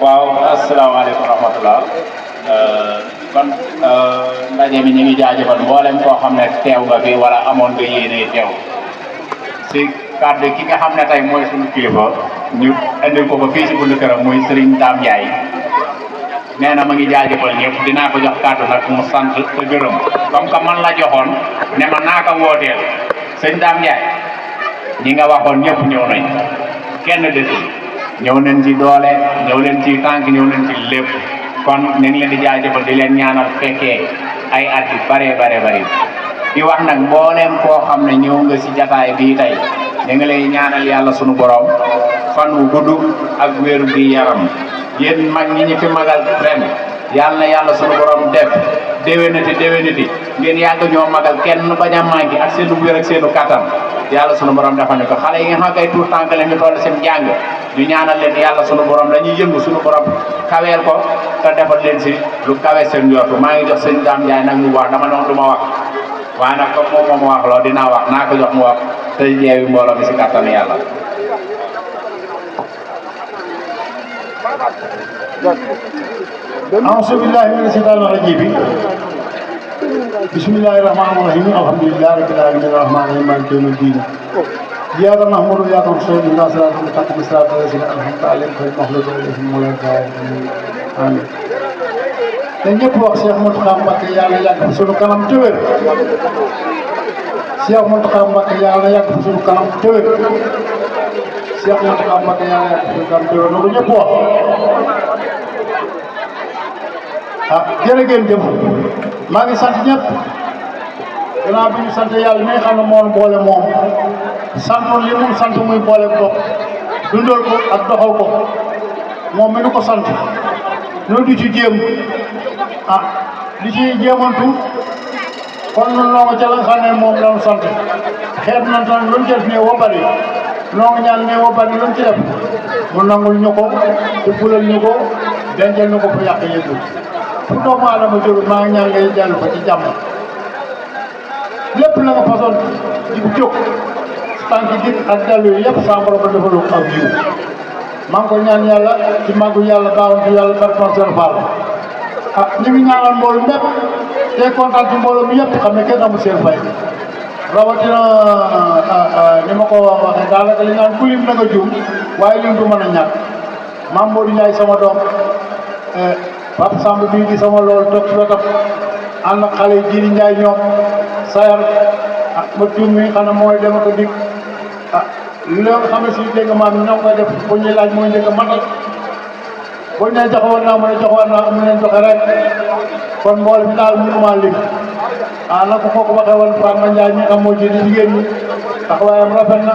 waaw asalaamaaleykum wa rahmatulah kon ndaje mi ñu ngi jaajëfal mboolem koo xam ne teew nga fi wala amoon nga yéene teew si kàddu ki nga xam ne tey mooy suñu kilifa ñu indil ko ba fii si buntu këram muy Serigne Dame Ndiaye nee na ma ngi jaajëfal ñëpp dinaa ko jox kàddu nag mu sant te gërëm comme que man la joxoon ne ma naa ko wooteel sëñ Dame Ndiaye ñi nga waxoon ñëpp ñëw nañ kenn desul. ñëw nañ ci doole ñëw leen ci tànk ñëw nañ ci lépp kon ñu ngi leen di jaajëfal di leen ñaanal fekkee ay at yu bare di wax nag mbooleem koo xam ne ñëw nga si jataay bii tey ñu ngi lay ñaanal yàlla sunu borom fan wu gudd ak wéeru gi yaram yéen mag ñi ñu fi magal ren yàlla na yàlla sunu borom def déwénati ngeen yàgg ñoo magal kenn bañ a manqué ak seenu wér ak seenu kattan yàlla sunu borom defal ñu ko xale yi nga xam kay tuur tànk leen ñu toll seen jàng ñu ñaanal leen yàlla sunu borom dañuy yëngu sunu borom kaweel ko te defal leen si lu kawe seen njortu maa ngi jox sëñ Dame Ndiaye nag mu wax dama noonu du ma wax waaye nag comme moom moo wax loo dinaa wax naa ko jox mu wax te jeewi mbooloo mi si kattanu yàlla. أعوذ بالله من الشيطان الرجيم بسم الله الرحمن الرحيم الحمد لله رب العالمين الرحمن الرحيم مالك يوم الدين إياك نعبد وإياك نستعين اهدنا الصراط المستقيم صراط الذين أنعمت عليهم غير المغضوب عليهم ولا الضالين آمين te ñëpp wax Cheikh Mountakha Mbacké yàlla yàgg fa sunu kanam te wér Cheikh Mountakha Mbacké yàlla yàgg fa sunu kanam te wér Cheikh Mountakha Mbacké yàlla yàgg fa sunu kanam te wér loolu ñëpp wax ah jërë ngeen jëf maa ngi sant ñëpp gannaaw bi ñu sant yàlla mi nga xam ne moo boole moom santoon li mu sant muy boole bopp dundal ko ak doxal ko moom mi nu ko sant ñoo di ci jéem ah li ci jéemantu kon ñun noo nga ca la nga xam ne moom la ñu sant xeet na tan lu ñu def ne woo bari noo nga ñaan ne woo bari lu ñu ci def mu nangul ñu ko te fulal ñu ko dencal ñu ko fu yàq yëgul fu doomu aadama jóge maa ngi ñaan ngay dellu ko ci jàmm lépp la nga façon di bu jóg tànk dikk ak dellu yi yëpp saa borom ba defalu aw yiw maa ngi ko ñaan yàlla ci màggu yàlla baawantu yàlla barkon seen Fall ah ñu ngi ñaanal mboolu mépp te kontaan ci mbooloo mi yëpp xam ne kenn amul seen fay rawatina ni ma ko waxee daanaka li naan kulim na nga juum waaye lim du mën a ñàkk maam Modou Ndiaye sama doom Papa Samb bii di sama loolu toog ci wetam ànd ak xale yi Jiri Ndiaye ñoom sayar ak ma tuum mi xam ne mooy dema ko dig ah li nga xam ne si dégg maam ñoo koy def bu ñuy laaj mooy njëkk a matal boo ñu nee joxewoon naa mu ne joxewoon naa am nañ joxe rek kon mbool mi daal mënuma lim ah na ko kooku waxee woon Fatma Ndiaye ñi xam moo ci di jigéen ñi taxawaayam rafet na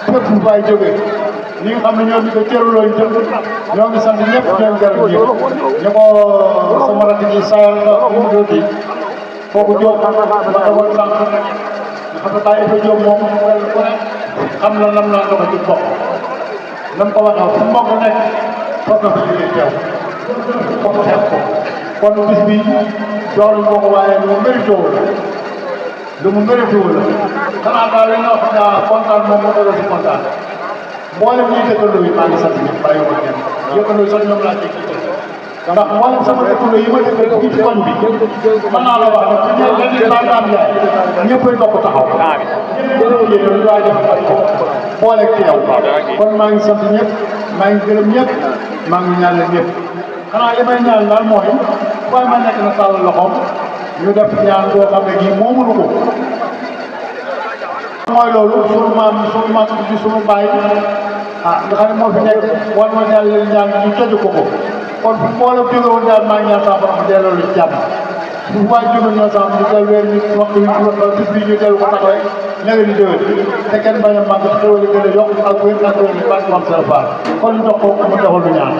fépp fu fay jógee ñi nga xam ne ñoo ñu ko cëruloo ñu ñoo ngi sant ñëpp ñoo ngi gërëm ñëpp ñu ko sama rakk ji sayal mu dooti kooku Diop ma demoon sànq nga xam ne bàyyi fa Diop moom ku ne xam na nam la doxe ci mbokk nam ko waxee fu mbokk nekk foog nga fa jógee teew foog xeeb ko kon bis bi doolu moo ko waaye lu mu mérité wu la lu mu mérité wu la xanaa daal li nga wax daa kontaan moom moo doon si kontaan mboolem ñuy dëkkandoo yi maa ngi sant ñëpp bàyyi ko kenn dëkkandoo yi sax ñoom laa ciy gis ndax mboolem sama dëkkandoo yi ma dëkkandoo ci koñ bi mën naa la wax ne ci ñoom dañuy Dame Ndiaye ñëppay bokk taxaw ñëpp waay def boole teew kon maa ngi sant ñëpp maa ngi gërëm ñëpp maa ngi ñaanal ñëpp xanaa li may ñaan daal mooy waaye ma nekk na tàll loxoom ñu def ñaan boo xam ne gii moo mënu ko mooy loolu sunu maam bi sunu baay ah nga xam ne moo fi nekk war ma ñaan leen ñaan ñu tëju ko kon fu mbooloo jóge woon daal maa ngi ñaan saa borom delloo lu jàmm fu waay jóge ñoo sax ñu del weer ñu waxtu bis bi ñu dellu ko taxawee léegi di déwén te kenn bañ a màgg xéwal yi gën a yokk ak wér ak wér ak kon ñu jox ko mu defal lu ñaan